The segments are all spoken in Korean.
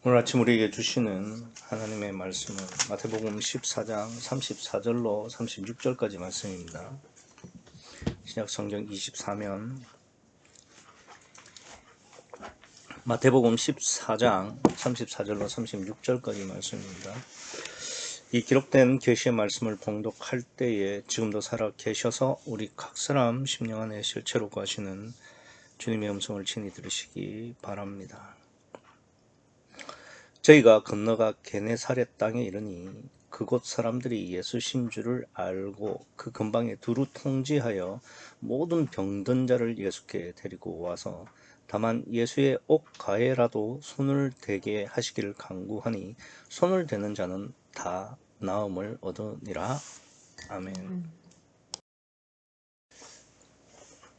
오늘 아침 우리에게 주시는 하나님의 말씀은 마태복음 14장 34절로 36절까지 말씀입니다. 신약성경 24면 마태복음 14장 34절로 36절까지 말씀입니다. 이 기록된 계시의 말씀을 봉독할 때에 지금도 살아 계셔서 우리 각 사람 심령 안에 실체로 가시는 주님의 음성을 친히 들으시기 바랍니다. 저희가 건너가 게네사렛 땅에 이르니 그곳 사람들이 예수신 줄을 알고 그 근방에 두루 통지하여 모든 병든 자를 예수께 데리고 와서 다만 예수의 옷가에라도 손을 대게 하시기를 간구하니 손을 대는 자는 다 나음을 얻으니라. 아멘.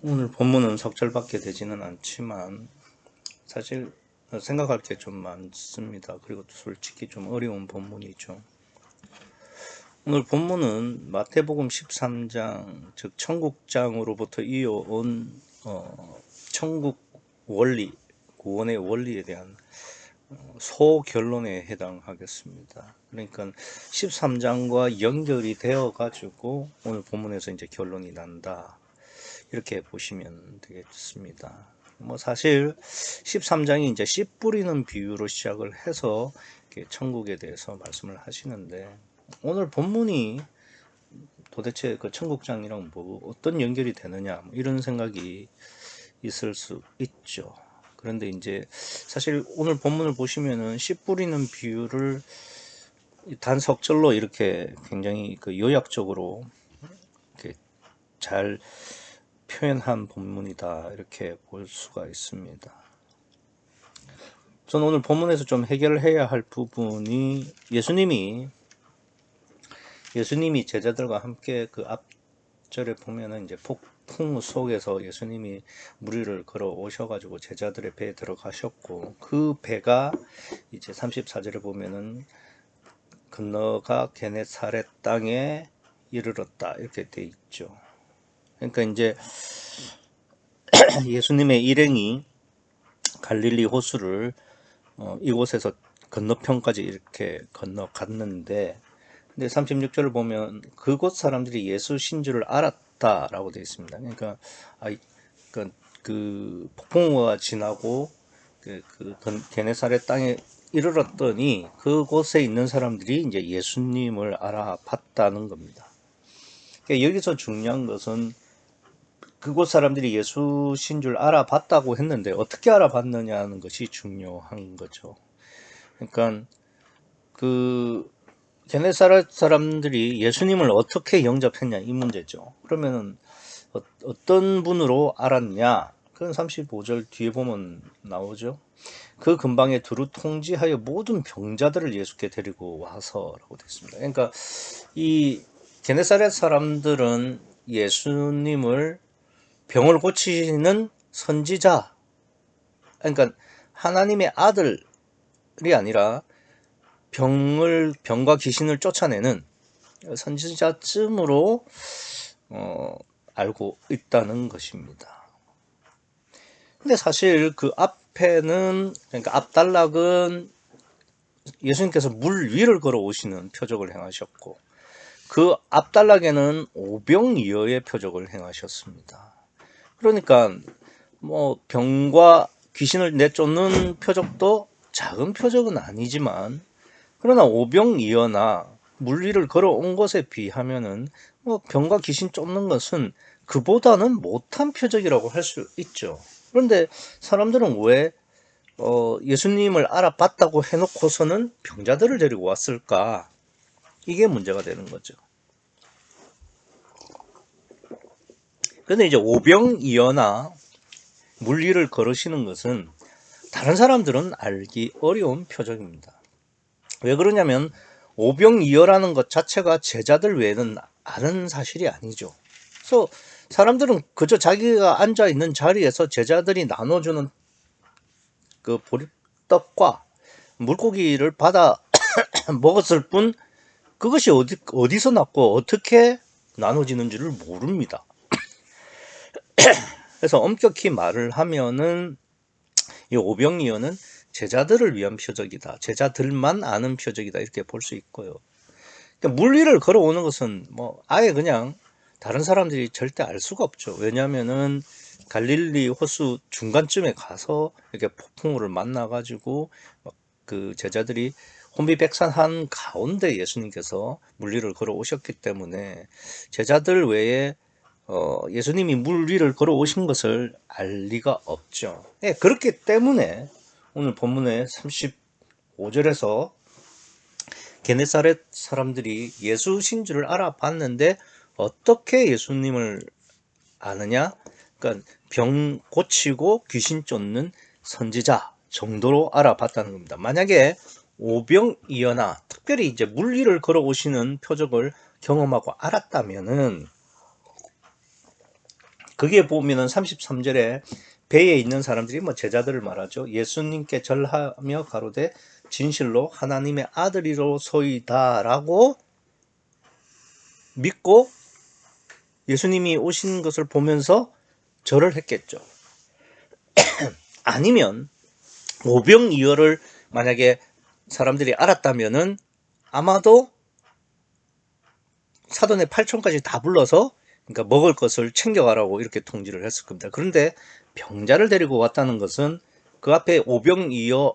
오늘 본문은 석절밖에 되지는 않지만 사실 생각할 게 좀 많습니다. 그리고 솔직히 좀 어려운 본문이죠. 오늘 본문은 마태복음 13장, 즉 천국장으로부터 이어온 천국 원리, 구원의 원리에 대한 소결론에 해당하겠습니다. 그러니까 13장과 연결이 되어 가지고 오늘 본문에서 이제 결론이 난다, 이렇게 보시면 되겠습니다. 사실 13장이 이제 씨 뿌리는 비유로 시작을 해서 천국에 대해서 말씀을 하시는데, 오늘 본문이 도대체 그 천국장이랑 어떤 연결이 되느냐, 이런 생각이 있을 수 있죠. 그런데 이제 사실 오늘 본문을 보시면은 씨 뿌리는 비유를 단석절로 이렇게 굉장히 요약적으로 이렇게 잘 표현한 본문이다, 이렇게 볼 수가 있습니다. 저는 오늘 본문에서 좀 해결해야 할 부분이 예수님이 제자들과 함께 그 앞절에 보면은 이제 폭풍 속에서 예수님이 무리를 걸어 오셔가지고 제자들의 배에 들어가셨고, 그 배가 이제 34절에 보면은 건너가 게네사렛 땅에 이르렀다, 이렇게 돼 있죠. 그러니까 이제 예수님의 일행이 갈릴리 호수를 이곳에서 건너편까지 이렇게 건너갔는데, 근데 36절을 보면 그곳 사람들이 예수신 줄을 알았다라고 되어 있습니다. 그러니까 그 폭풍우가 지나고 그 게네사렛 땅에 이르렀더니 그곳에 있는 사람들이 이제 예수님을 알아봤다는 겁니다. 그러니까 여기서 중요한 것은 그곳 사람들이 예수신 줄 알아봤다고 했는데 어떻게 알아봤느냐는 것이 중요한 거죠. 그러니까 그 게네사렛 사람들이 예수님을 어떻게 영접했냐, 이 문제죠. 그러면은 어떤 분으로 알았냐? 그건 35절 뒤에 보면 나오죠. 그 근방에 두루 통지하여 모든 병자들을 예수께 데리고 와서라고 되어 있습니다. 그러니까 이 게네사렛 사람들은 예수님을 병을 고치는 선지자, 그러니까 하나님의 아들이 아니라 병과 귀신을 쫓아내는 선지자쯤으로 알고 있다는 것입니다. 근데 사실 그 앞에는, 그러니까 앞단락은 예수님께서 물 위를 걸어 오시는 표적을 행하셨고, 그 앞단락에는 오병이어의 표적을 행하셨습니다. 그러니까 병과 귀신을 내쫓는 표적도 작은 표적은 아니지만, 그러나 오병이어나 물 위를 걸어온 것에 비하면은 병과 귀신 쫓는 것은 그보다는 못한 표적이라고 할 수 있죠. 그런데 사람들은 왜 예수님을 알아봤다고 해놓고서는 병자들을 데리고 왔을까? 이게 문제가 되는 거죠. 그런데 이제 오병이어나 물 위를 걸으시는 것은 다른 사람들은 알기 어려운 표적입니다. 왜 그러냐면 오병이어라는 것 자체가 제자들 외에는 아는 사실이 아니죠. 그래서 사람들은 그저 자기가 앉아있는 자리에서 제자들이 나눠주는 그 보리떡과 물고기를 받아 먹었을 뿐, 그것이 어디서 났고 어떻게 나눠지는지를 모릅니다. 그래서 엄격히 말을 하면은 이 오병이어는 제자들을 위한 표적이다. 제자들만 아는 표적이다. 이렇게 볼 수 있고요. 그러니까 물 위를 걸어오는 것은 뭐 아예 그냥 다른 사람들이 절대 알 수가 없죠. 왜냐하면은 갈릴리 호수 중간쯤에 가서 이렇게 폭풍우를 만나가지고 그 제자들이 혼비백산 한 가운데 예수님께서 물 위를 걸어오셨기 때문에 제자들 외에 예수님이 물 위를 걸어오신 것을 알 리가 없죠. 예, 그렇기 때문에 오늘 본문의 35절에서 게네사렛 사람들이 예수신 줄을 알아봤는데 어떻게 예수님을 아느냐? 그러니까 병 고치고 귀신 쫓는 선지자 정도로 알아봤다는 겁니다. 만약에 오병이어나 특별히 이제 물 위를 걸어오시는 표적을 경험하고 알았다면은 거기에 보면은 33절에 배에 있는 사람들이 뭐 제자들을 말하죠. 예수님께 절하며 가로되 진실로 하나님의 아들이로소이다라고 믿고 예수님이 오신 것을 보면서 절을 했겠죠. 아니면 오병이어를 만약에 사람들이 알았다면은 아마도 사돈의 8촌까지 다 불러서 그러니까 먹을 것을 챙겨가라고 이렇게 통지를 했을 겁니다. 그런데 병자를 데리고 왔다는 것은 그 앞에 오병이어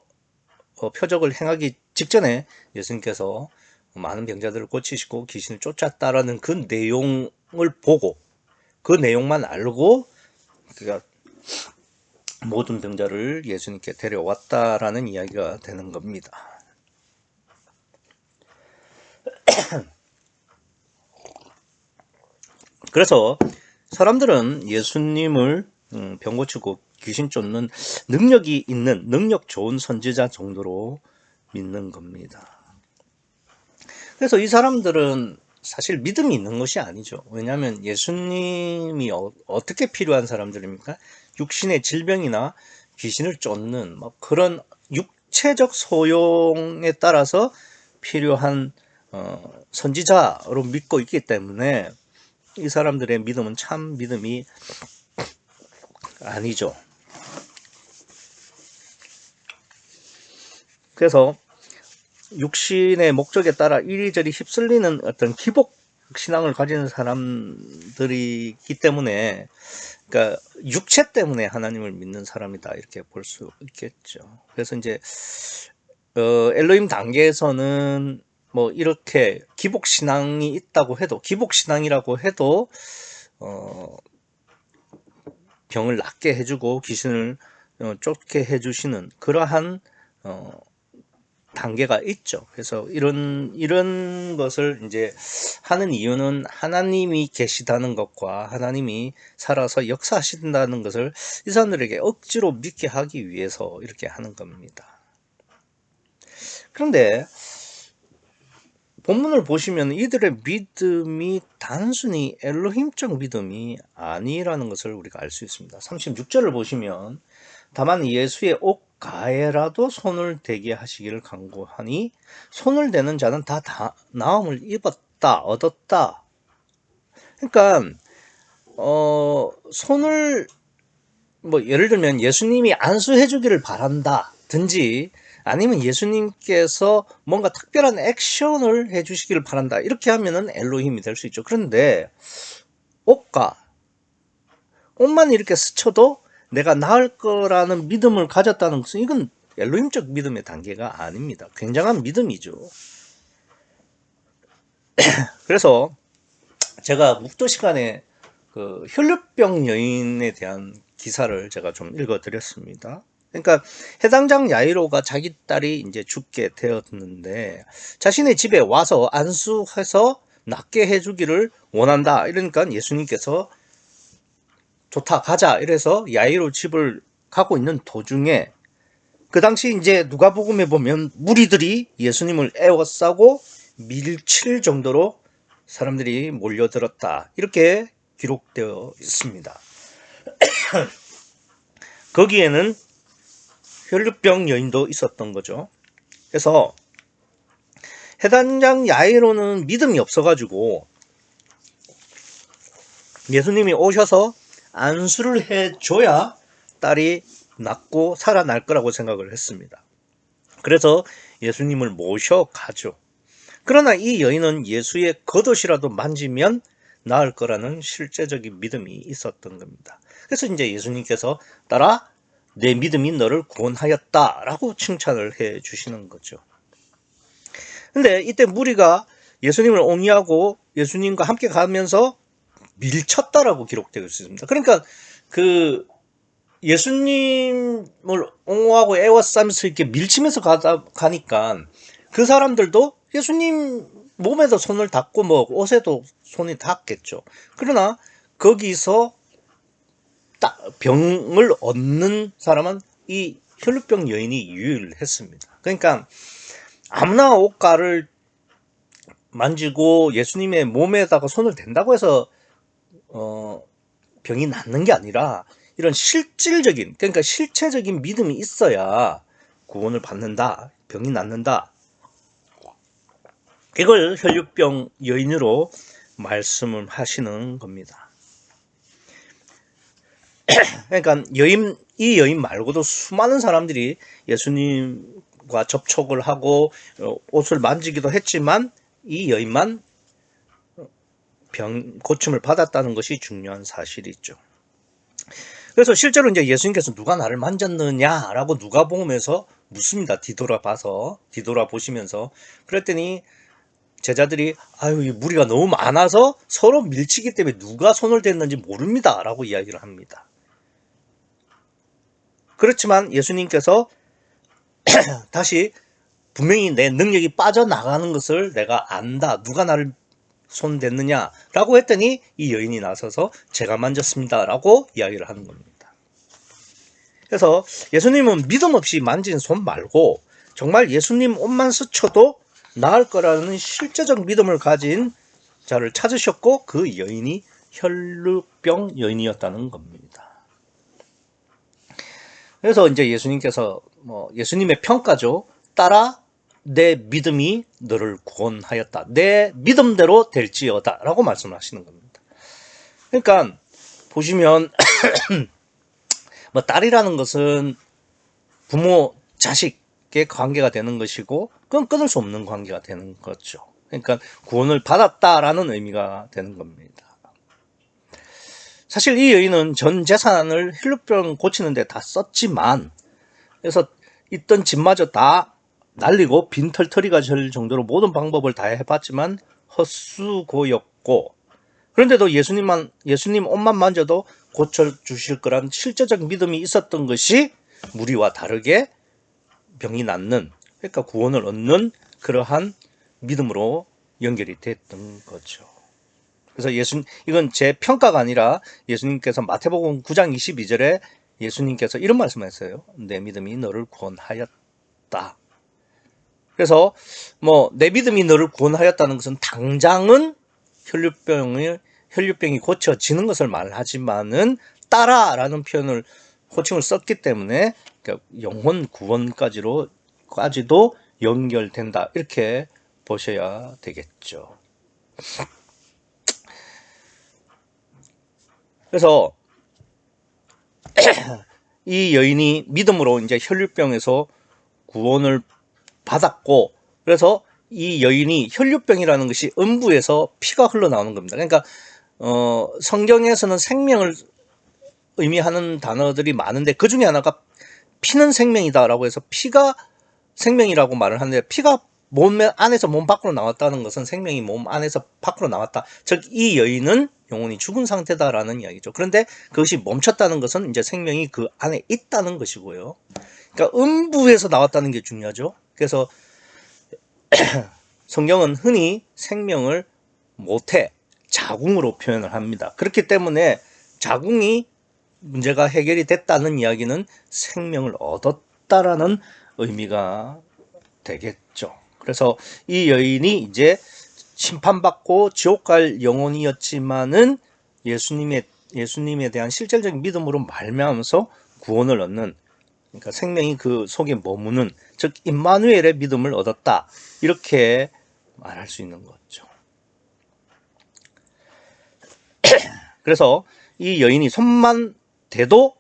표적을 행하기 직전에 예수님께서 많은 병자들을 고치시고 귀신을 쫓았다라는 그 내용을 보고 그 내용만 알고 그러니까 모든 병자를 예수님께 데려왔다라는 이야기가 되는 겁니다. 그래서 사람들은 예수님을 병 고치고 귀신 쫓는 능력이 있는 능력 좋은 선지자 정도로 믿는 겁니다. 그래서 이 사람들은 사실 믿음이 있는 것이 아니죠. 왜냐하면 예수님이 어떻게 필요한 사람들입니까? 육신의 질병이나 귀신을 쫓는 그런 육체적 소용에 따라서 필요한 선지자로 믿고 있기 때문에 이 사람들의 믿음은 참 믿음이 아니죠. 그래서 육신의 목적에 따라 이리저리 휩쓸리는 어떤 기복 신앙을 가지는 사람들이기 때문에 그러니까 육체 때문에 하나님을 믿는 사람이다 이렇게 볼 수 있겠죠. 그래서 이제 엘로힘 단계에서는 뭐 이렇게 기복 신앙이 있다고 해도 기복 신앙이라고 해도 병을 낫게 해주고 귀신을 쫓게 해주시는 그러한 단계가 있죠. 그래서 이런 것을 이제 하는 이유는 하나님이 계시다는 것과 하나님이 살아서 역사하신다는 것을 이 사람들에게 억지로 믿게 하기 위해서 이렇게 하는 겁니다. 그런데 본문을 보시면 이들의 믿음이 단순히 엘로힘적 믿음이 아니라는 것을 우리가 알 수 있습니다. 36절을 보시면 다만 예수의 옷가에라도 손을 대게 하시기를 간구하니 손을 대는 자는 다 나음을 입었다 얻었다. 그러니까 손을 뭐 예를 들면 예수님이 안수해 주기를 바란다 든지 아니면 예수님께서 뭔가 특별한 액션을 해 주시기를 바란다 이렇게 하면은 엘로힘이 될 수 있죠. 그런데 옷만 이렇게 스쳐도 내가 나을 거라는 믿음을 가졌다는 것은 이건 엘로힘적 믿음의 단계가 아닙니다. 굉장한 믿음이죠. 그래서 제가 묵도 시간에 그 혈류병 여인에 대한 기사를 제가 좀 읽어드렸습니다. 그러니까 해당장 야이로가 자기 딸이 이제 죽게 되었는데 자신의 집에 와서 안수해서 낫게 해주기를 원한다. 이러니까 예수님께서 좋다 가자 이래서 야이로 집을 가고 있는 도중에 그 당시 이제 누가복음에 보면 무리들이 예수님을 에워싸고 밀칠 정도로 사람들이 몰려들었다 이렇게 기록되어 있습니다. 거기에는 혈류병 여인도 있었던 거죠. 그래서 해당장 야이로는 믿음이 없어가지고 예수님이 오셔서 안수를 해줘야 딸이 낫고 살아날 거라고 생각을 했습니다. 그래서 예수님을 모셔가죠. 그러나 이 여인은 예수의 겉옷이라도 만지면 나을 거라는 실제적인 믿음이 있었던 겁니다. 그래서 이제 예수님께서 따라 내 믿음이 너를 구원하였다라고 칭찬을 해 주시는 거죠. 근데 이때 무리가 예수님을 옹이하고 예수님과 함께 가면서 밀쳤다라고 기록되어 있습니다. 그러니까 그 예수님을 옹호하고 애워싸면서 이렇게 밀치면서 가니까 그 사람들도 예수님 몸에도 손을 닿고 뭐 옷에도 손이 닿겠죠. 그러나 거기서 병을 얻는 사람은 이 혈루병 여인이 유일했습니다. 그러니까 아무나 옷가를 만지고 예수님의 몸에다가 손을 댄다고 해서 병이 낫는 게 아니라 이런 실질적인, 그러니까 실체적인 믿음이 있어야 구원을 받는다, 병이 낫는다. 이걸 혈루병 여인으로 말씀을 하시는 겁니다. 그러니까 이 여인 말고도 수많은 사람들이 예수님과 접촉을 하고 옷을 만지기도 했지만 이 여인만 고침을 받았다는 것이 중요한 사실이죠. 그래서 실제로 이제 예수님께서 누가 나를 만졌느냐라고 누가복음에서 묻습니다. 뒤돌아보시면서. 그랬더니 제자들이 아유, 무리가 너무 많아서 서로 밀치기 때문에 누가 손을 댔는지 모릅니다 라고 이야기를 합니다. 그렇지만 예수님께서 다시 분명히 내 능력이 빠져나가는 것을 내가 안다. 누가 나를 손 댔느냐 라고 했더니 이 여인이 나서서 제가 만졌습니다 라고 이야기를 하는 겁니다. 그래서 예수님은 믿음 없이 만진 손 말고 정말 예수님 옷만 스쳐도 나을 거라는 실제적 믿음을 가진 자를 찾으셨고 그 여인이 혈루병 여인이었다는 겁니다. 그래서 이제 예수님께서 예수님의 평가죠. 따라 내 믿음이 너를 구원하였다. 내 믿음대로 될지어다 라고 말씀하시는 겁니다. 그러니까 보시면 딸이라는 것은 부모 자식의 관계가 되는 것이고 그건 끊을 수 없는 관계가 되는 거죠. 그러니까 구원을 받았다라는 의미가 되는 겁니다. 사실 이 여인은 전 재산을 혈루병 고치는 데 다 썼지만 그래서 있던 집마저 다 날리고 빈털터리가 될 정도로 모든 방법을 다 해봤지만 헛수고였고 그런데도 예수님 옷만 만져도 고쳐주실 거란 실제적 믿음이 있었던 것이 무리와 다르게 병이 낫는 그러니까 구원을 얻는 그러한 믿음으로 연결이 됐던 거죠. 그래서 이건 제 평가가 아니라 예수님께서 마태복음 9장 22절에 예수님께서 이런 말씀하셨어요. 내 믿음이 너를 구원하였다. 그래서 내 믿음이 너를 구원하였다는 것은 당장은 혈루병이 고쳐지는 것을 말하지만은 따라라는 표현을 호칭을 썼기 때문에 영혼 구원까지도 연결된다. 이렇게 보셔야 되겠죠. 그래서 이 여인이 믿음으로 이제 혈루병에서 구원을 받았고 그래서 이 여인이 혈루병이라는 것이 음부에서 피가 흘러나오는 겁니다. 그러니까 성경에서는 생명을 의미하는 단어들이 많은데 그 중에 하나가 피는 생명이다라고 해서 피가 생명이라고 말을 하는데 피가 몸 안에서 몸 밖으로 나왔다는 것은 생명이 몸 안에서 밖으로 나왔다. 즉 이 여인은 영혼이 죽은 상태다라는 이야기죠. 그런데 그것이 멈췄다는 것은 이제 생명이 그 안에 있다는 것이고요. 그러니까 음부에서 나왔다는 게 중요하죠. 그래서 성경은 흔히 생명을 모태, 자궁으로 표현을 합니다. 그렇기 때문에 자궁이 문제가 해결이 됐다는 이야기는 생명을 얻었다라는 의미가 되겠죠. 그래서 이 여인이 이제 심판받고 지옥 갈 영혼이었지만은 예수님에 대한 실질적인 믿음으로 말미암아서 구원을 얻는 그러니까 생명이 그 속에 머무는 즉 임마누엘의 믿음을 얻었다. 이렇게 말할 수 있는 거죠. 그래서 이 여인이 손만 대도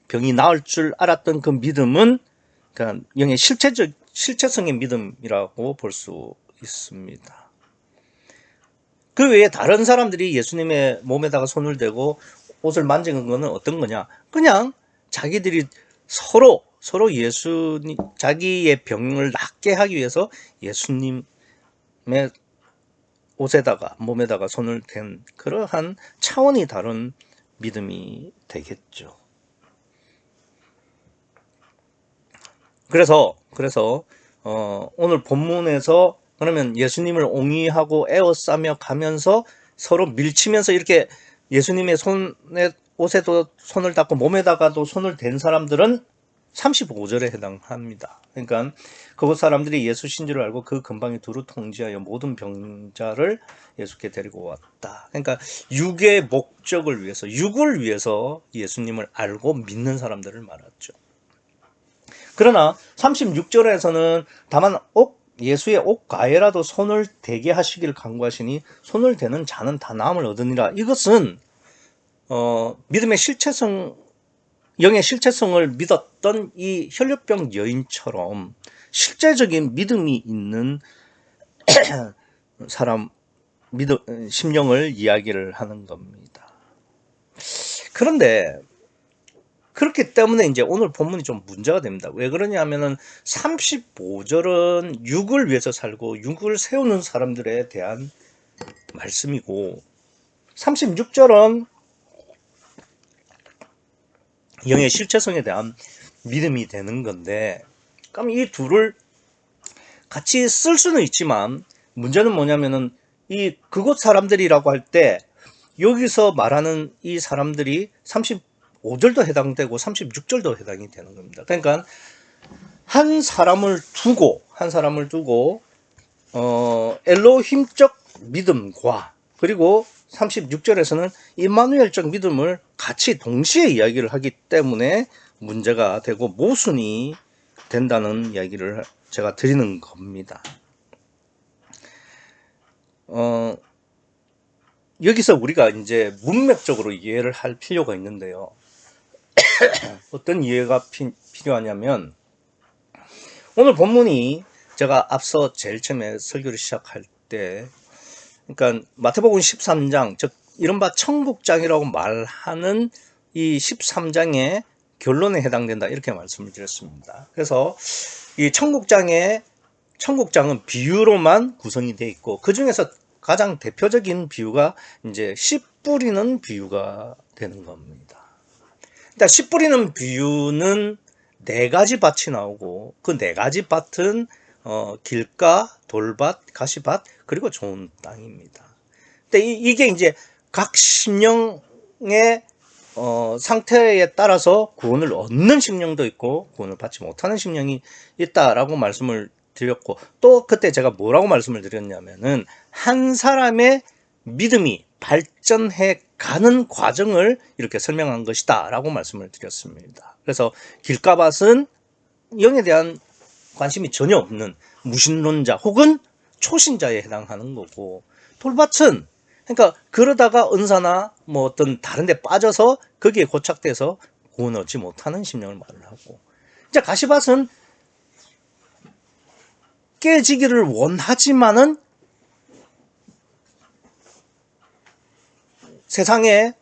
병이 나을 줄 알았던 그 믿음은 그러니까 영의 실체성의 믿음이라고 볼 수 있습니다. 그 외에 다른 사람들이 예수님의 몸에다가 손을 대고 옷을 만진 거는 어떤 거냐? 그냥 자기들이 서로 예수님, 자기의 병을 낫게 하기 위해서 예수님의 옷에다가, 몸에다가 손을 댄 그러한 차원이 다른 믿음이 되겠죠. 그래서 오늘 본문에서 그러면 예수님을 옹이하고 에워싸며 가면서 서로 밀치면서 이렇게 예수님의 옷에도 손을 닦고 몸에다가도 손을 댄 사람들은 35절에 해당합니다. 그러니까 그곳 사람들이 예수 신주를 알고 그 근방에 두루 통지하여 모든 병자를 예수께 데리고 왔다. 그러니까 육의 목적을 위해서, 육을 위해서 예수님을 알고 믿는 사람들을 말하죠. 그러나 36절에서는 다만 예수의 옷가에라도 손을 대게 하시기를 간구하시니 손을 대는 자는 다 나음을 얻으니라. 이것은 믿음의 실체성, 영의 실체성을 믿었던 이 혈류병 여인처럼 실제적인 믿음이 있는 사람, 심령을 이야기를 하는 겁니다. 그런데 그렇기 때문에 이제 오늘 본문이 좀 문제가 됩니다. 왜 그러냐면은 35절은 육을 위해서 살고 육을 세우는 사람들에 대한 말씀이고 36절은 영의 실체성에 대한 믿음이 되는 건데, 그럼 이 둘을 같이 쓸 수는 있지만 문제는 뭐냐면은 이 그곳 사람들이라고 할 때 여기서 말하는 이 사람들이 35절도 해당되고 36절도 해당이 되는 겁니다. 그러니까 한 사람을 두고 엘로힘적 믿음과 그리고 36절에서는 임마누엘적 믿음을 같이 동시에 이야기를 하기 때문에 문제가 되고 모순이 된다는 이야기를 제가 드리는 겁니다. 여기서 우리가 이제 문맥적으로 이해를 할 필요가 있는데요. 어떤 이해가 필요하냐면 오늘 본문이 제가 앞서 제일 처음에 설교를 시작할 때 그러니까 마태복음 13장 즉 이른바 천국장이라고 말하는 이 13장의 결론에 해당된다 이렇게 말씀을 드렸습니다. 그래서 이 천국장은 비유로만 구성이 되어 있고 그 중에서 가장 대표적인 비유가 이제 씨 뿌리는 비유가 되는 겁니다. 일단 씨 뿌리는 비유는 4가지 밭이 나오고 그 4가지 밭은 길가, 돌밭, 가시밭 그리고 좋은 땅입니다. 근데 이게 이제 각 심령의 상태에 따라서 구원을 얻는 심령도 있고 구원을 받지 못하는 심령이 있다라고 말씀을 드렸고 또 그때 제가 뭐라고 말씀을 드렸냐면은 한 사람의 믿음이 발전해 가는 과정을 이렇게 설명한 것이다 라고 말씀을 드렸습니다. 그래서 길가밭은 영에 대한 관심이 전혀 없는 무신론자 혹은 초신자에 해당하는 거고 돌밭은 그러니까 그러다가 은사나 뭐 어떤 다른 데 빠져서 거기에 고착돼서 구원 얻지 못하는 심령을 말을 하고 이제 가시밭은 깨지기를 원하지만은 세상의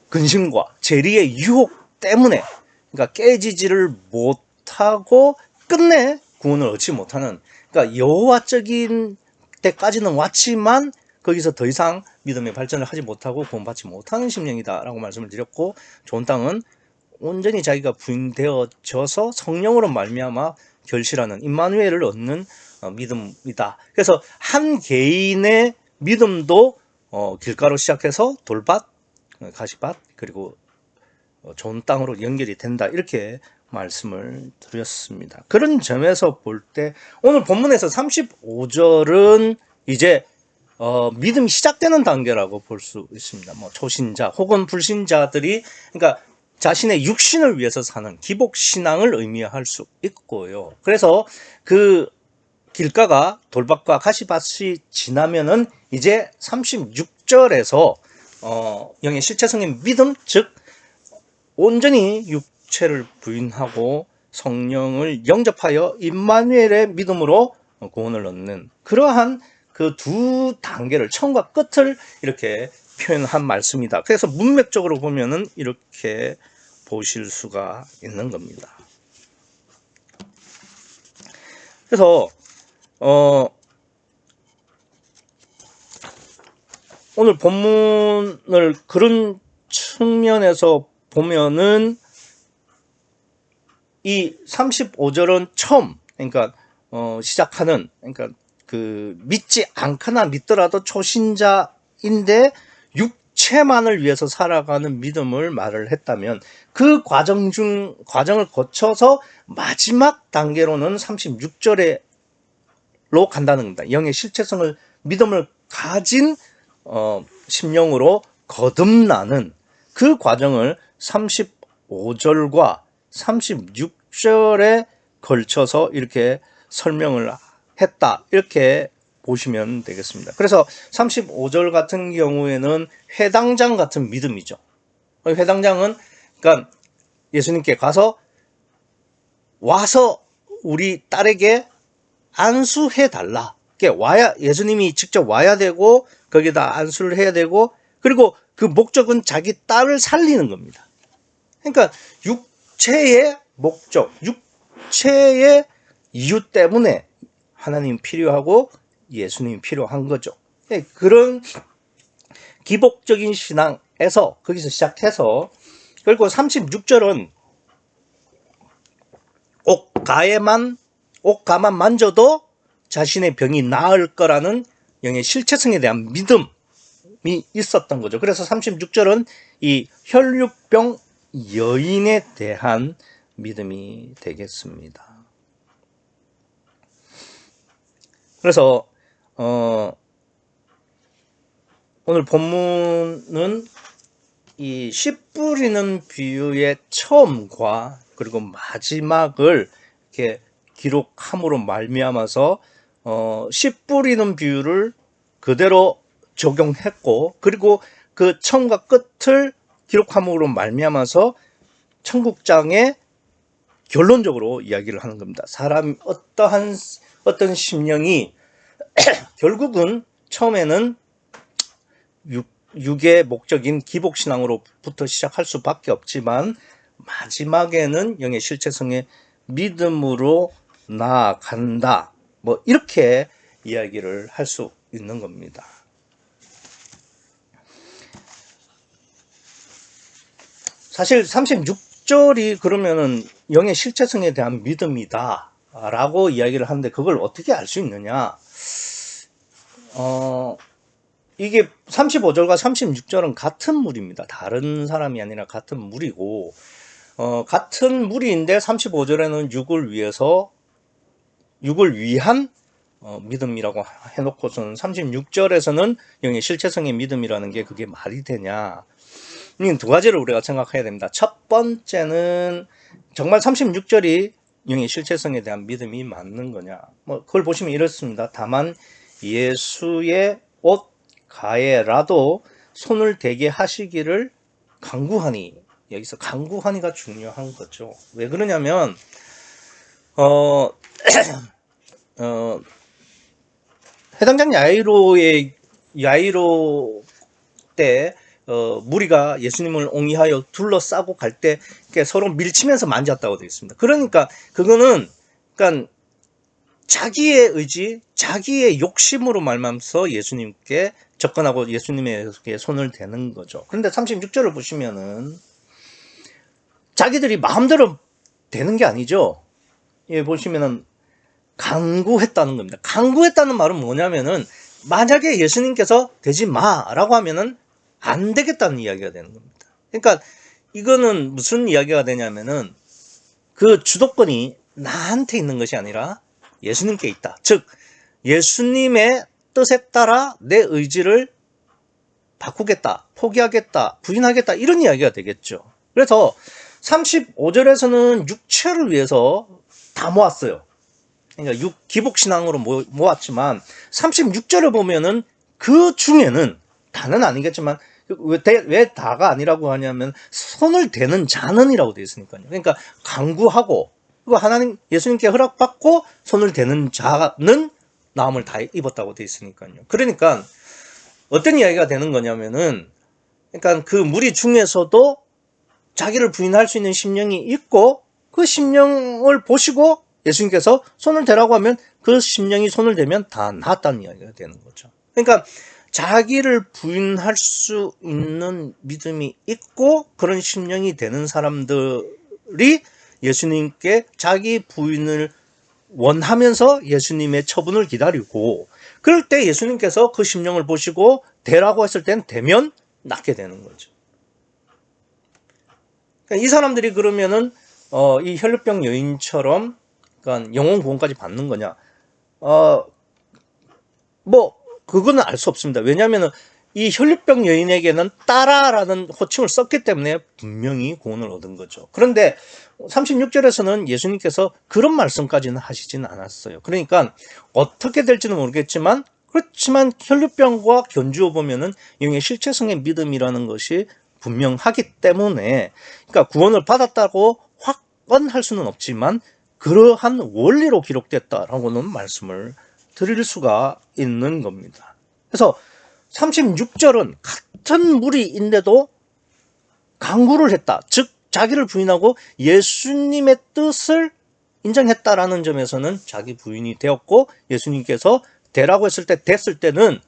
근심과 재리의 유혹 때문에 그러니까 깨지지를 못하고 끝내 구원을 얻지 못하는 그러니까 여호와적인 때까지는 왔지만 거기서 더 이상 믿음의 발전을 하지 못하고 구원받지 못하는 심령이다라고 말씀을 드렸고 좋은 땅은 온전히 자기가 부인되어져서 성령으로 말미암아 결실하는 임마누엘을 얻는 믿음이다. 그래서 한 개인의 믿음도 길가로 시작해서 돌밭, 가시밭 그리고 좋은 땅으로 연결이 된다. 이렇게 말씀을 드렸습니다. 그런 점에서 볼 때 오늘 본문에서 35절은 이제 믿음이 시작되는 단계라고 볼 수 있습니다. 뭐 초신자 혹은 불신자들이 그러니까 자신의 육신을 위해서 사는 기복신앙을 의미할 수 있고요. 그래서 그 길가가 돌밭과 가시밭이 지나면은 이제 36절에서 영의 실체성의 믿음 즉 온전히 육체를 부인하고 성령을 영접하여 임마누엘의 믿음으로 구원을 얻는 그러한 그 두 단계를 처음과 끝을 이렇게 표현한 말씀이다. 그래서 문맥적으로 보면은 이렇게 보실 수가 있는 겁니다. 그래서 오늘 본문을 그런 측면에서 보면은 이 35절은 처음, 그러니까 시작하는, 그러니까 그 믿지 않거나 믿더라도 초신자인데 육체만을 위해서 살아가는 믿음을 말을 했다면 그 과정을 거쳐서 마지막 단계로는 36절로 간다는 겁니다. 영의 실체성을 믿음을 가진 심령으로 거듭나는 그 과정을 35절과 36절에 걸쳐서 이렇게 설명을 했다. 이렇게 보시면 되겠습니다. 그래서 35절 같은 경우에는 회당장 같은 믿음이죠. 회당장은 그러니까 예수님께 와서 우리 딸에게 안수해 달라. 예수님이 직접 와야 되고 거기다 안수를 해야 되고 그리고 그 목적은 자기 딸을 살리는 겁니다. 그러니까 육체의 목적, 육체의 이유 때문에 하나님이 필요하고 예수님이 필요한 거죠. 그런 기복적인 신앙에서 거기서 시작해서 그리고 36절은 옷가만 만져도 자신의 병이 나을 거라는 영의 실체성에 대한 믿음이 있었던 거죠. 그래서 36절은 이 혈류병 여인에 대한 믿음이 되겠습니다. 그래서 오늘 본문은 이 씨 뿌리는 비유의 처음과 그리고 마지막을 이렇게 기록함으로 말미암아서 씨 뿌리는 비유를 그대로 적용했고 그리고 그 처음과 끝을 기록함으로 말미암아서 청국장에 결론적으로 이야기를 하는 겁니다. 어떤 심령이 결국은 처음에는 육의 목적인 기복신앙으로부터 시작할 수밖에 없지만 마지막에는 영의 실체성의 믿음으로 나아간다. 뭐 이렇게 이야기를 할 수 있는 겁니다. 사실 36절이 그러면은 영의 실체성에 대한 믿음이다 라고 이야기를 하는데 그걸 어떻게 알 수 있느냐? 이게 35절과 36절은 같은 물입니다. 다른 사람이 아니라 같은 물이고 같은 물인데 35절에는 육을 위한 믿음이라고 해놓고서는 36절에서는 영의 실체성의 믿음이라는 게 그게 말이 되냐? 두 가지를 우리가 생각해야 됩니다. 첫 번째는 정말 36절이 영의 실체성에 대한 믿음이 맞는 거냐? 그걸 보시면 이렇습니다. 다만 예수의 옷 가에라도 손을 대게 하시기를 간구하니, 여기서 간구하니가 중요한 거죠. 왜 그러냐면 해당장 야이로 때 무리가 예수님을 옹이하여 둘러싸고 갈 때 서로 밀치면서 만졌다고 되어 있습니다. 그러니까 그거는 자기의 의지, 자기의 욕심으로 말하면서 예수님께 접근하고 예수님에게 손을 대는 거죠. 그런데 36절을 보시면은 자기들이 마음대로 되는 게 아니죠. 예, 보시면은 간구했다는 겁니다. 간구했다는 말은 뭐냐면은 만약에 예수님께서 되지 마라고 하면은 안 되겠다는 이야기가 되는 겁니다. 그러니까 이거는 무슨 이야기가 되냐면은 그 주도권이 나한테 있는 것이 아니라 예수님께 있다. 즉 예수님의 뜻에 따라 내 의지를 바꾸겠다, 포기하겠다, 부인하겠다 이런 이야기가 되겠죠. 그래서 35절에서는 육체를 위해서 다 모았어요. 그러니까 기복신앙으로 모았지만 36절을 보면은 그 중에는 다는 아니겠지만 왜 다가 아니라고 하냐면 손을 대는 자는이라고 되어 있으니까요. 그러니까 강구하고 그리고 하나님 예수님께 허락받고 손을 대는 자는 나음을 다 입었다고 되어 있으니까요. 그러니까 어떤 이야기가 되는 거냐면은 그러니까 그 무리 중에서도 자기를 부인할 수 있는 심령이 있고 그 심령을 보시고 예수님께서 손을 대라고 하면 그 심령이 손을 대면 다 나았다는 이야기가 되는 거죠. 그러니까 자기를 부인할 수 있는 믿음이 있고 그런 심령이 되는 사람들이 예수님께 자기 부인을 원하면서 예수님의 처분을 기다리고 그럴 때 예수님께서 그 심령을 보시고 대라고 했을 땐 대면 낫게 되는 거죠. 그러니까 이 사람들이 그러면은 이 혈루병 여인처럼 그러니까 영혼 구원까지 받는 거냐? 뭐 그거는 알 수 없습니다. 왜냐하면 이 혈루병 여인에게는 따라라는 호칭을 썼기 때문에 분명히 구원을 얻은 거죠. 그런데 36절에서는 예수님께서 그런 말씀까지는 하시진 않았어요. 그러니까 어떻게 될지는 모르겠지만 그렇지만 혈루병과 견주어 보면은 영의 실체성의 믿음이라는 것이 분명하기 때문에 그러니까 구원을 받았다고 확언할 수는 없지만 그러한 원리로 기록됐다라고는 말씀을 드릴 수가 있는 겁니다. 그래서 36절은 같은 무리인데도 강구를 했다. 즉 자기를 부인하고 예수님의 뜻을 인정했다라는 점에서는 자기 부인이 되었고 예수님께서 되라고 했을 때 됐을 때는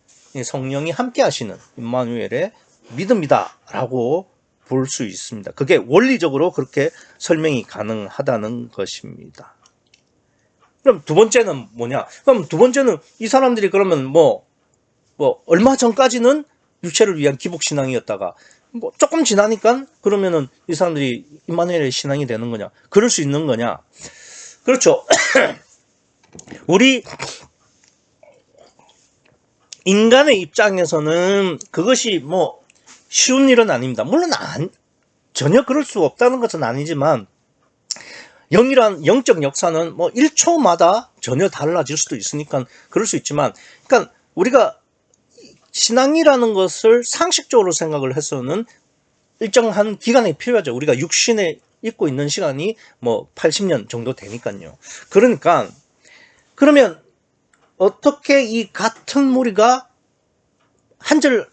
성령이 함께 하시는 임마누엘의 믿음이다 라고 볼 수 있습니다. 그게 원리적으로 그렇게 설명이 가능하다는 것입니다. 그럼 두 번째는 뭐냐? 그럼 두 번째는 이 사람들이 그러면 뭐 얼마 전까지는 육체를 위한 기복신앙이었다가 뭐 조금 지나니까 그러면은 이 사람들이 임마누엘의 신앙이 되는 거냐? 그럴 수 있는 거냐? 그렇죠. 우리 인간의 입장에서는 그것이 뭐 쉬운 일은 아닙니다. 물론 전혀 그럴 수 없다는 것은 아니지만 영이란 영적 역사는 뭐 1초마다 전혀 달라질 수도 있으니까 그럴 수 있지만 그러니까 우리가 신앙이라는 것을 상식적으로 생각을 해서는 일정한 기간이 필요하죠. 우리가 육신에 있고 있는 시간이 뭐 80년 정도 되니까요. 그러니까 그러면 어떻게 이 같은 무리가 한 절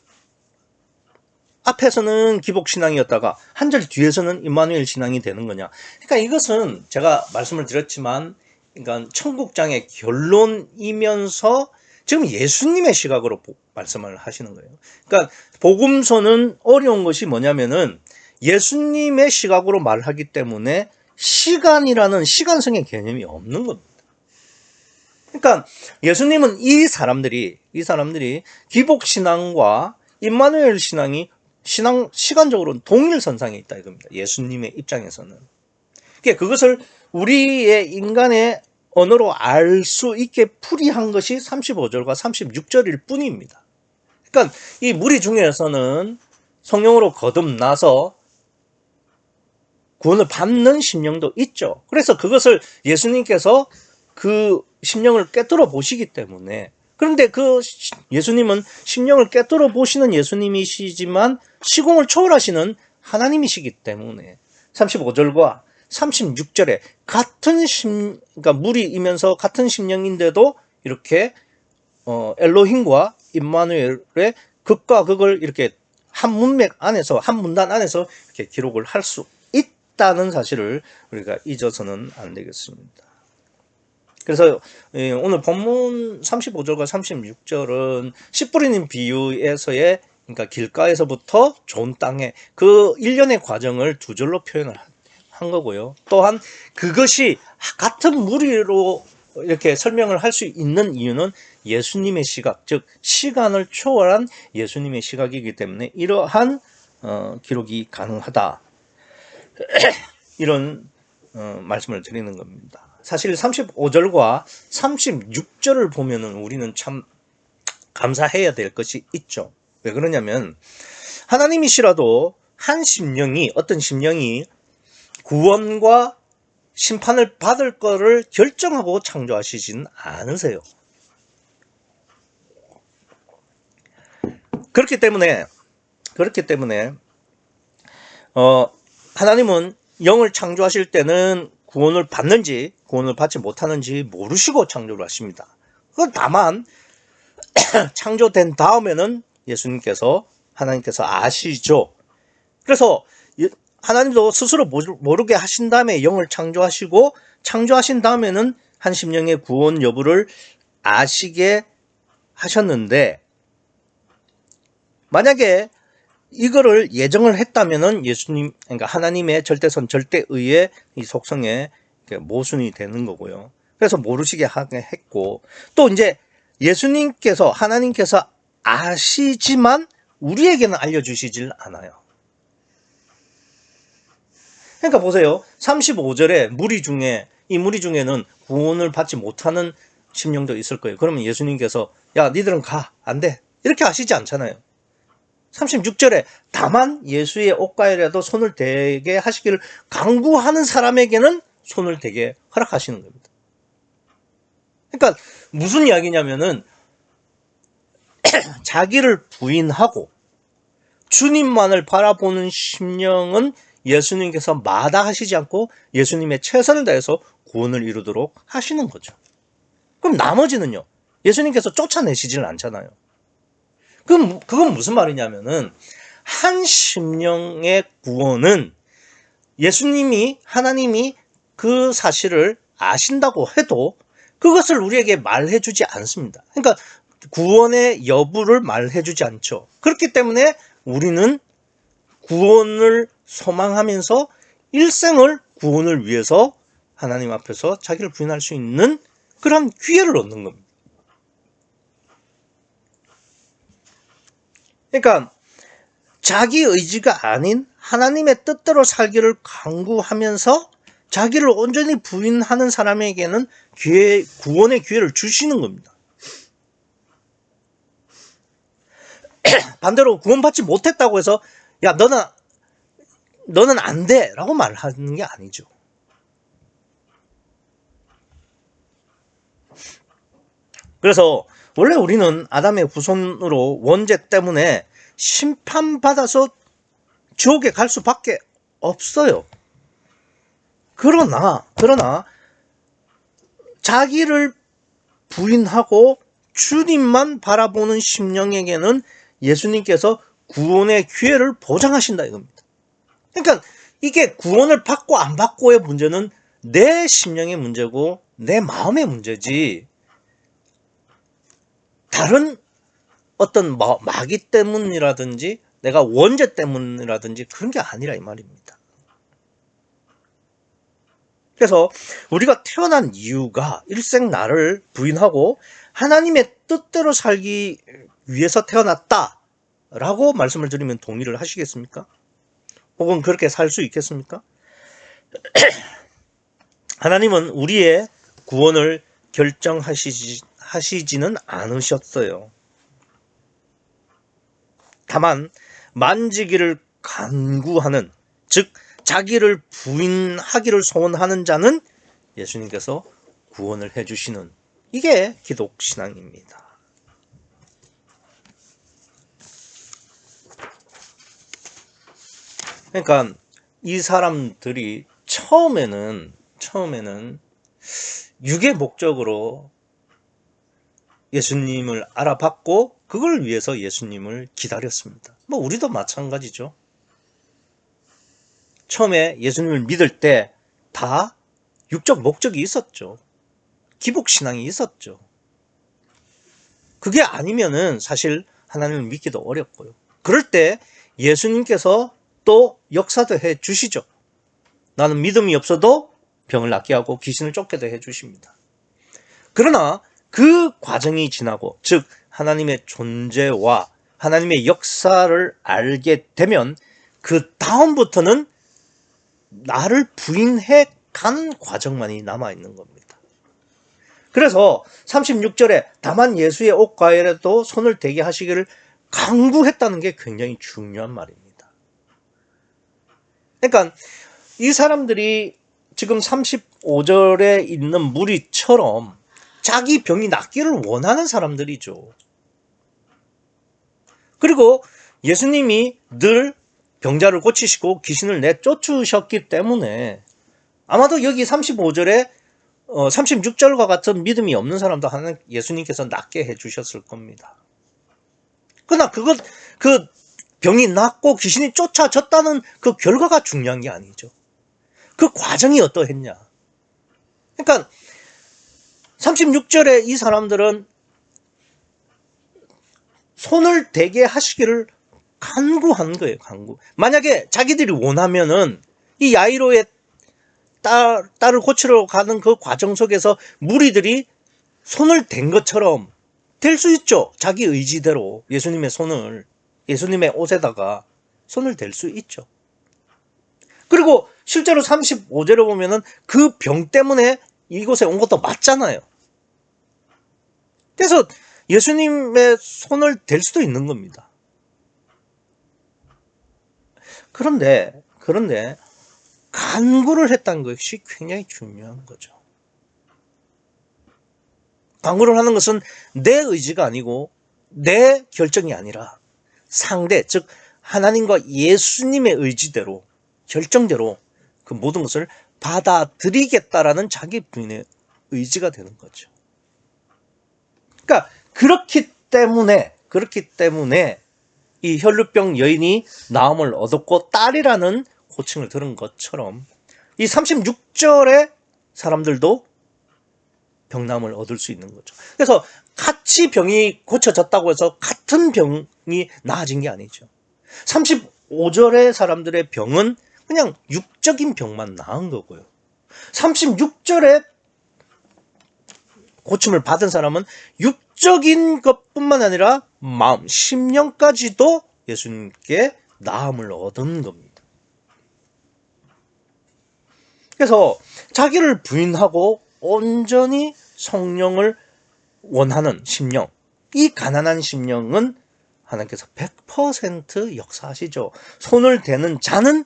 앞에서는 기복신앙이었다가 한 절 뒤에서는 임마누엘 신앙이 되는 거냐. 그러니까 이것은 제가 말씀을 드렸지만 그러니까 청국장의 결론이면서 지금 예수님의 시각으로 말씀을 하시는 거예요. 그러니까 복음서는 어려운 것이 뭐냐면은 예수님의 시각으로 말하기 때문에 시간이라는 시간성의 개념이 없는 겁니다. 그러니까 예수님은 이 사람들이 기복신앙과 임마누엘 신앙이 시간적으로는 동일선상에 있다 이겁니다. 예수님의 입장에서는. 그러니까 그것을 우리의 인간의 언어로 알 수 있게 풀이한 것이 35절과 36절일 뿐입니다. 그러니까 이 무리 중에서는 성령으로 거듭나서 구원을 받는 심령도 있죠. 그래서 그것을 예수님께서 그 심령을 꿰뚫어 보시기 때문에 그런데 그 예수님은 심령을 꿰뚫어 보시는 예수님이시지만 시공을 초월하시는 하나님이시기 때문에 35절과 36절에 같은 그러니까 무리이면서 같은 심령인데도 이렇게 엘로힘과 임마누엘의 극과 극을 이렇게 한 문맥 안에서 한 문단 안에서 이렇게 기록을 할 수 있다는 사실을 우리가 잊어서는 안 되겠습니다. 그래서 오늘 본문 35절과 36절은 씨 뿌리는 비유에서의 그러니까 길가에서부터 좋은 땅에 그 일련의 과정을 두 절로 표현을 한 거고요. 또한 그것이 같은 무리로 이렇게 설명을 할 수 있는 이유는 예수님의 시각, 즉 시간을 초월한 예수님의 시각이기 때문에 이러한 기록이 가능하다. 이런 말씀을 드리는 겁니다. 사실 35절과 36절을 보면은 우리는 참 감사해야 될 것이 있죠. 왜 그러냐면 하나님이시라도 한 심령이 어떤 심령이 구원과 심판을 받을 거를 결정하고 창조하시진 않으세요. 그렇기 때문에 그렇기 때문에 하나님은 영을 창조하실 때는 구원을 받는지 구원을 받지 못하는지 모르시고 창조를 하십니다. 다만 창조된 다음에는 하나님께서 아시죠. 그래서 하나님도 스스로 모르게 하신 다음에 영을 창조하시고, 창조하신 다음에는 한 심령의 구원 여부를 아시게 하셨는데, 만약에 이거를 예정을 했다면은 그러니까 하나님의 절대선 절대의의 이 속성에 모순이 되는 거고요. 그래서 모르시게 하게 했고, 또 이제 하나님께서 아시지만 우리에게는 알려주시질 않아요. 그러니까 보세요. 35절에 이 무리 중에는 구원을 받지 못하는 심령도 있을 거예요. 그러면 예수님께서 야, 니들은 가. 안 돼. 이렇게 하시지 않잖아요. 36절에 다만 예수의 옷가에라도 손을 대게 하시기를 강구하는 사람에게는 손을 대게 허락하시는 겁니다. 그러니까 무슨 이야기냐면은 자기를 부인하고 주님만을 바라보는 심령은 예수님께서 마다하시지 않고 예수님의 최선을 다해서 구원을 이루도록 하시는 거죠. 그럼 나머지는요? 예수님께서 쫓아내시질 않잖아요. 그건 무슨 말이냐면은 한 심령의 구원은 하나님이 그 사실을 아신다고 해도 그것을 우리에게 말해주지 않습니다. 그러니까 구원의 여부를 말해주지 않죠. 그렇기 때문에 우리는 구원을 소망하면서 일생을 구원을 위해서 하나님 앞에서 자기를 부인할 수 있는 그런 기회를 얻는 겁니다. 그러니까 자기 의지가 아닌 하나님의 뜻대로 살기를 강구하면서 자기를 온전히 부인하는 사람에게는 구원의 기회를 주시는 겁니다. 반대로 구원받지 못했다고 해서 야, 너는 안 돼 라고 말하는 게 아니죠. 그래서 원래 우리는 아담의 후손으로 원죄 때문에 심판받아서 지옥에 갈 수밖에 없어요. 그러나 자기를 부인하고 주님만 바라보는 심령에게는 예수님께서 구원의 기회를 보장하신다 이겁니다. 그러니까 이게 구원을 받고 안 받고의 문제는 내 심령의 문제고 내 마음의 문제지 다른 어떤 마귀 때문이라든지 내가 원죄 때문이라든지 그런 게 아니라 이 말입니다. 그래서 우리가 태어난 이유가 일생 나를 부인하고 하나님의 뜻대로 살기 위해서 태어났다라고 말씀을 드리면 동의를 하시겠습니까? 혹은 그렇게 살 수 있겠습니까? 하나님은 우리의 구원을 결정하시지는 않으셨어요. 다만 만지기를 간구하는, 즉 자기를 부인하기를 소원하는 자는 예수님께서 구원을 해주시는, 이게 기독신앙입니다. 그러니까 이 사람들이 처음에는 육의 목적으로 예수님을 알아봤고 그걸 위해서 예수님을 기다렸습니다. 우리도 마찬가지죠. 처음에 예수님을 믿을 때 다 육적 목적이 있었죠. 기복신앙이 있었죠. 그게 아니면은 사실 하나님을 믿기도 어렵고요. 그럴 때 예수님께서 또 역사도 해 주시죠. 나는 믿음이 없어도 병을 낫게 하고 귀신을 쫓게도 해 주십니다. 그러나 그 과정이 지나고, 즉 하나님의 존재와 하나님의 역사를 알게 되면 그 다음부터는 나를 부인해 가는 과정만이 남아있는 겁니다. 그래서 36절에 다만 예수의 옷가에라도 손을 대게 하시기를 강구했다는 게 굉장히 중요한 말입니다. 그러니까 이 사람들이 지금 35절에 있는 무리처럼 자기 병이 낫기를 원하는 사람들이죠. 그리고 예수님이 늘 병자를 고치시고 귀신을 내쫓으셨기 때문에 아마도 여기 35절에 36절과 같은 믿음이 없는 사람도 하나님 예수님께서 낫게 해주셨을 겁니다. 그러나 그 병이 낫고 귀신이 쫓아졌다는 그 결과가 중요한 게 아니죠. 그 과정이 어떠했냐. 그러니까 36절에 이 사람들은 손을 대게 하시기를 간구한 거예요. 간구. 만약에 자기들이 원하면은 이 야이로의 딸을 고치러 가는 그 과정 속에서 무리들이 손을 댄 것처럼 될 수 있죠. 자기 의지대로 예수님의 옷에다가 손을 댈 수 있죠. 그리고 실제로 35절에 보면은 그 병 때문에 이곳에 온 것도 맞잖아요. 그래서 예수님의 손을 댈 수도 있는 겁니다. 그런데 간구를 했다는 것이 굉장히 중요한 거죠. 간구를 하는 것은 내 의지가 아니고 내 결정이 아니라 상대, 즉 하나님과 예수님의 의지대로, 결정대로 그 모든 것을 받아들이겠다라는 자기 부인의 의지가 되는 거죠. 그러니까 그렇기 때문에 이 혈루병 여인이 나음을 얻었고 딸이라는 호칭을 들은 것처럼 이 36절의 사람들도 병남을 얻을 수 있는 거죠. 그래서 같이 병이 고쳐졌다고 해서 같은 병이 나아진 게 아니죠. 35절의 사람들의 병은 그냥 육적인 병만 나은 거고요. 36절에 고침을 받은 사람은 육적인 것뿐만 아니라 마음, 심령까지도 예수님께 나음을 얻은 겁니다. 그래서 자기를 부인하고 온전히 성령을 원하는 심령, 이 가난한 심령은 하나님께서 100% 역사하시죠. 손을 대는 자는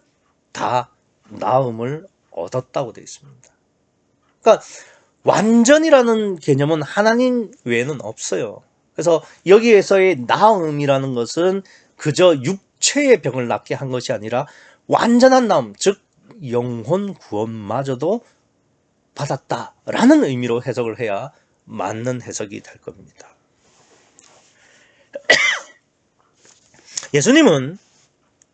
다 나음을 얻었다고 되어 있습니다. 그러니까 완전이라는 개념은 하나님 외에는 없어요. 그래서 여기에서의 나음이라는 것은 그저 육체의 병을 낫게 한 것이 아니라 완전한 나음, 즉 영혼 구원마저도 받았다라는 의미로 해석을 해야 맞는 해석이 될 겁니다. 예수님은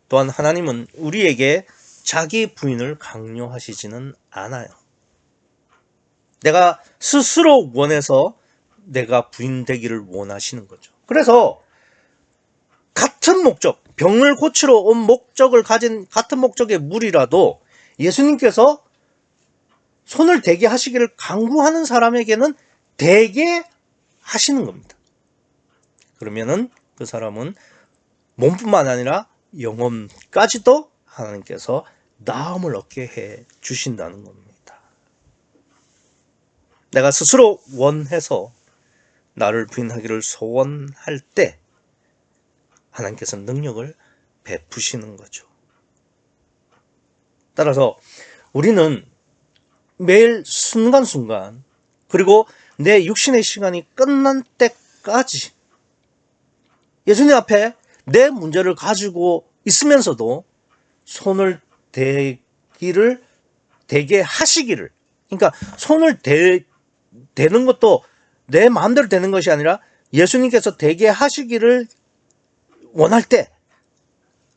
또한 하나님은 우리에게 자기 부인을 강요하시지는 않아요. 내가 스스로 원해서 내가 부인되기를 원하시는 거죠. 그래서 같은 목적, 병을 고치러 온 목적을 가진 같은 목적의 무리라도 예수님께서 손을 대게 하시기를 강구하는 사람에게는 대게 하시는 겁니다. 그러면은 그 사람은 몸뿐만 아니라 영혼까지도 하나님께서 나음을 얻게 해 주신다는 겁니다. 내가 스스로 원해서 나를 부인하기를 소원할 때 하나님께서는 능력을 베푸시는 거죠. 따라서 우리는 매일 순간순간 그리고 내 육신의 시간이 끝난 때까지 예수님 앞에 내 문제를 가지고 있으면서도 손을 대게 하시기를, 그러니까 손을 대는 것도 내 마음대로 되는 것이 아니라 예수님께서 대게 하시기를 원할 때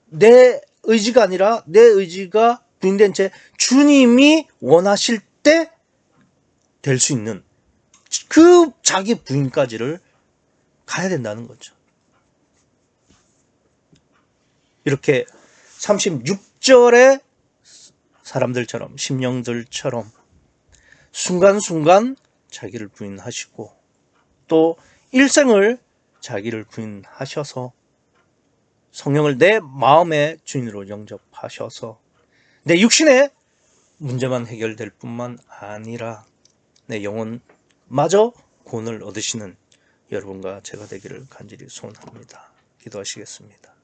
내 의지가 아니라 내 의지가 부인된 채 주님이 원하실 때 될 수 있는 그 자기 부인까지를 가야 된다는 거죠. 이렇게 36절의 사람들처럼, 심령들처럼 순간순간 자기를 부인하시고 또 일생을 자기를 부인하셔서 성령을 내 마음의 주인으로 영접하셔서 내 육신의 문제만 해결될 뿐만 아니라 내 영혼마저 구원을 얻으시는 여러분과 제가 되기를 간절히 소원합니다. 기도하시겠습니다.